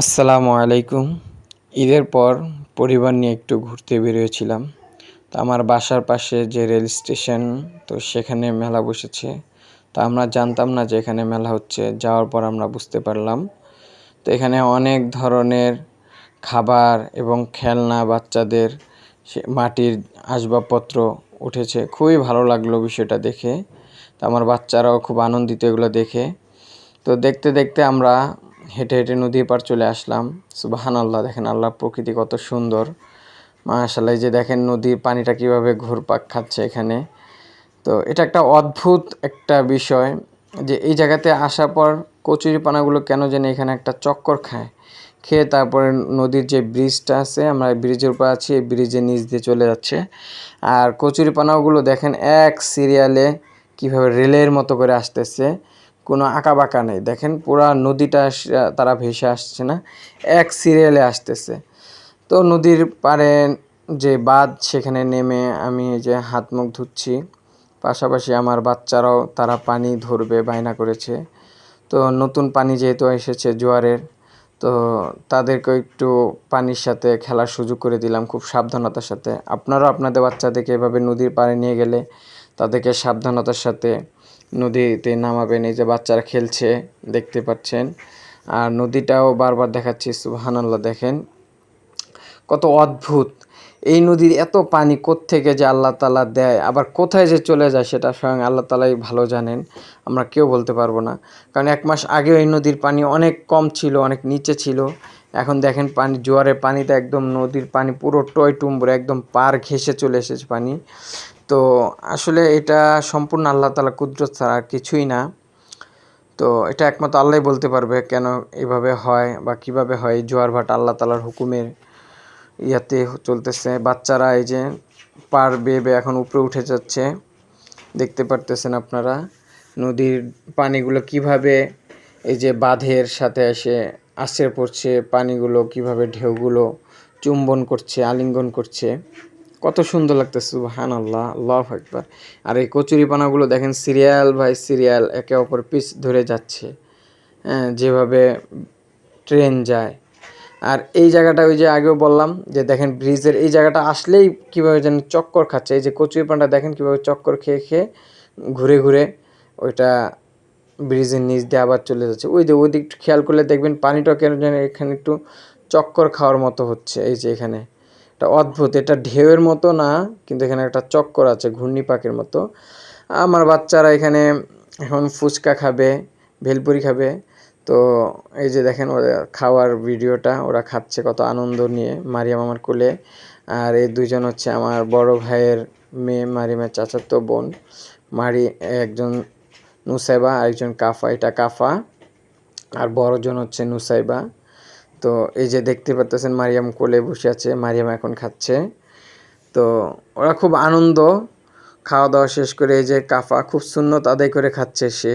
আসসালামু আলাইকুম। ঈদের পর পরিবার নিয়ে একটু ঘুরতে বেরিয়েছিলাম। তো আমার বাসার পাশে যে রেল স্টেশন, তো সেখানে মেলা বসেছে। তো আমরা জানতাম না যে এখানে মেলা হচ্ছে। যাওয়ার পর আমরা বুঝতে পারলাম। তো এখানে অনেক ধরনের খাবার এবং খেলনা, বাচ্চাদের মাটির আসবাবপত্র উঠেছে। খুবই ভালো লাগলো বিষয়টা দেখে। তো আমার বাচ্চারাও খুব আনন্দিত এগুলো দেখে। তো দেখতে দেখতে আমরা হেঁটে হেঁটে নদীর পাড় চলে আসলাম। সুবহানাল্লাহ, দেখেন আল্লাহর প্রকৃতি কত সুন্দর। মাশাআল্লাহ, এই যে দেখেন নদীর পানিটা কিভাবে ঘুরপাক খাচ্ছে এখানে। তো এটা একটা অদ্ভুত একটা বিষয় যে এই জায়গাতে আসার পর কচুরিপানাগুলো কেন জানি এখানে একটা চক্কর খায়। খেয়ে তারপরে নদীর যে ব্রিজটা আছে, আমরা ব্রিজের উপর আছি, এই ব্রিজের নিচ দিয়ে চলে যাচ্ছে। আর কচুরিপানাগুলো দেখেন এক সিরিয়ালে কীভাবে রেলের মতো করে আসতেছে, কোনো আঁকাবাঁকা নেই। দেখেন পুরা নদীটা তারা ভেসে আসছে না, এক সিরিয়ালে আসতেছে। তো নদীর পাড়ে যে বাঁধ, সেখানে নেমে আমি যে হাত মুখ ধুচ্ছি, পাশাপাশি আমার বাচ্চারাও তারা পানি ধরবে বায়না করেছে। তো নতুন পানি যেহেতু এসেছে জোয়ারের, তো তাদেরকে একটু পানির সাথে খেলার সুযোগ করে দিলাম খুব সাবধানতার সাথে। আপনারাও আপনাদের বাচ্চাদেরকে এভাবে নদীর পাড়ে নিয়ে গেলে তাদেরকে সাবধানতার সাথে নদীতে নামাবেন। এই যে বাচ্চারা খেলছে দেখতে পাচ্ছেন, আর নদীটাও বারবার দেখাচ্ছি। সুবহানাল্লাহ, দেখেন কত অদ্ভুত। এই নদীর এত পানি কোত্থেকে যে আল্লাহ তাআলা দেয়, আবার কোথায় যে চলে যায় সেটা স্বয়ং আল্লাহ তাআলাই ভালো জানেন, আমরা কেউ বলতে পারবো না। কারণ 1 মাস আগেও এই নদীর পানি অনেক কম ছিল, অনেক নিচে ছিল। এখন দেখেন পানি, জোয়ারের পানিতে একদম নদীর পানি পুরো টইটুম্বুর, একদম পার ঘেঁষে চলে এসেছে পানি। তো আসলে এটা সম্পূর্ণ আল্লাহ তাআলার কুদরত ছাড়া আর কিছুই না। তো এটা একমাত্র আল্লাহই বলতে পারবে কেন এভাবে হয় বা কিভাবে হয়। এই জোয়ার ভাটা আল্লাহ তাআলার হুকুমের ইয়াতে চলতেছে। বাচ্চারা এই যে পার বেয়ে বেয়ে এখন উপরে উঠে যাচ্ছে, দেখতে পারতেছেন আপনারা নদীর পানিগুলো কিভাবে এই যে বাঁধের সাথে এসে আছড়ে পড়ছে। পানিগুলো কিভাবে ঢেউগুলো চুম্বন করছে, আলিঙ্গন করছে, কত সুন্দর লাগতেছে। সুবহানাল্লাহ, আল্লাহু আকবার। আর এই কচুরিপানাগুলো দেখেন সিরিয়াল বাই সিরিয়াল একে অপর পিছ ধরে যাচ্ছে, হ্যাঁ, যেভাবে ট্রেন যায়। আর এই জায়গাটা ওই যে আগেও বললাম যে দেখেন ব্রিজের এই জায়গাটা আসলেই কীভাবে যেন চক্কর খাচ্ছে। এই যে কচুরিপানাটা দেখেন কীভাবে চক্কর খেয়ে খেয়ে ঘুরে ঘুরে ওইটা ব্রিজের নিচ দিয়ে আবার চলে যাচ্ছে। ওই যে ওই দিক খেয়াল করলে দেখবেন পানিটা কেন যেন এখানে একটু চক্কর খাওয়ার মতো হচ্ছে। এই যে এখানে এটা অদ্ভুত, এটা ঢেউয়ের মতো না, কিন্তু এখানে একটা চক্কর আছে ঘূর্ণিপাকের মতো। আমার বাচ্চারা এখানে এখন ফুচকা খাবে, ভেলপুরি খাবে। তো এই যে দেখেন ওরা খাওয়ার ভিডিওটা, ওরা খাচ্ছে কত আনন্দ নিয়ে। মারিয়াম আমার কোলে, আর এই দুইজন হচ্ছে আমার বড় ভাইয়ের মেয়ে, মারিয়ামের চাচাতো বোন। একজন নুসাইবা, আরেকজন কাফা। এটা কাফা, আর বড়জন হচ্ছে নুসাইবা। তো এই যে দেখতে পাচ্ছেন মারিয়াম কোলে বসে আছে, মারিয়াম এখন খাচ্ছে। তো ওরা খুব আনন্দ, খাওয়া দাওয়া শেষ করে এই যে কাফা খুব সুন্নত আদায় করে খাচ্ছে সে।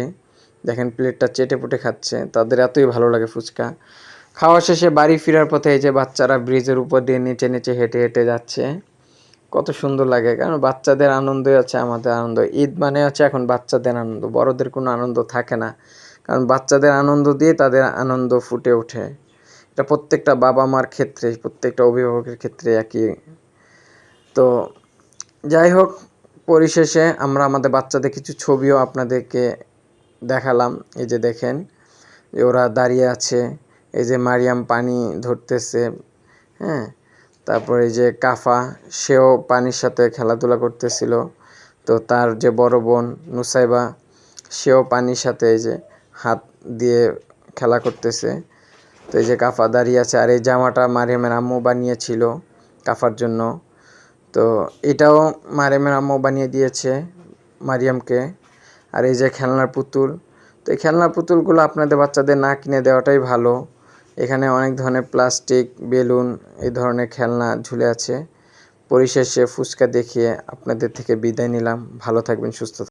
দেখেন প্লেটটা চেটে পুটে খাচ্ছে, তাদের এতই ভালো লাগে ফুচকা। খাওয়া শেষে বাড়ি ফেরার পথে এই যে বাচ্চারা ব্রিজের উপর দিয়ে নিচে নিচে হেঁটে হেঁটে যাচ্ছে, কত সুন্দর লাগে। কারণ বাচ্চাদের আনন্দই আছে আমাদের আনন্দ। ঈদ মানে হচ্ছে এখন বাচ্চাদের আনন্দ, বড়দের কোনো আনন্দ থাকে না। কারণ বাচ্চাদের আনন্দ দিয়ে তাদের আনন্দ ফুটে ওঠে। এটা প্রত্যেকটা বাবা মার ক্ষেত্রে, প্রত্যেকটা অভিভাবকের ক্ষেত্রে একই। তো যাই হোক, পরিশেষে আমরা আমাদের বাচ্চাদের কিছু ছবিও আপনাদেরকে দেখালাম। এই যে দেখেন যে ওরা দাঁড়িয়ে আছে, এই যে মারিয়াম পানি ধরতেছে, হ্যাঁ, তারপরে এই যে কাফা, সেও পানির সাথে খেলাধুলা করতেছিল। তো তার যে বড় বোন নুসাইবা, সেও পানির সাথে এই যে হাত দিয়ে খেলা করতেছে। তো এই যে কাফা দাঁড়িয়ে আছে, আর এই জামাটা মারিয়ামের আম্মু বানিয়েছিল কাফার জন্য। তো এটাও মারিয়ামের আম্মু বানিয়ে দিয়েছে মারিয়ামকে। আর এই যে খেলনার পুতুল, তো এই খেলনার পুতুলগুলো আপনাদের বাচ্চাদের না কিনে দেওয়াটাই ভালো। এখানে অনেক ধরনের প্লাস্টিক, বেলুন, এই ধরনের খেলনা ঝুলে আছে। পরিশেষে ফুচকা দেখিয়ে আপনাদের থেকে বিদায় নিলাম। ভালো থাকবেন, সুস্থ থাকবেন।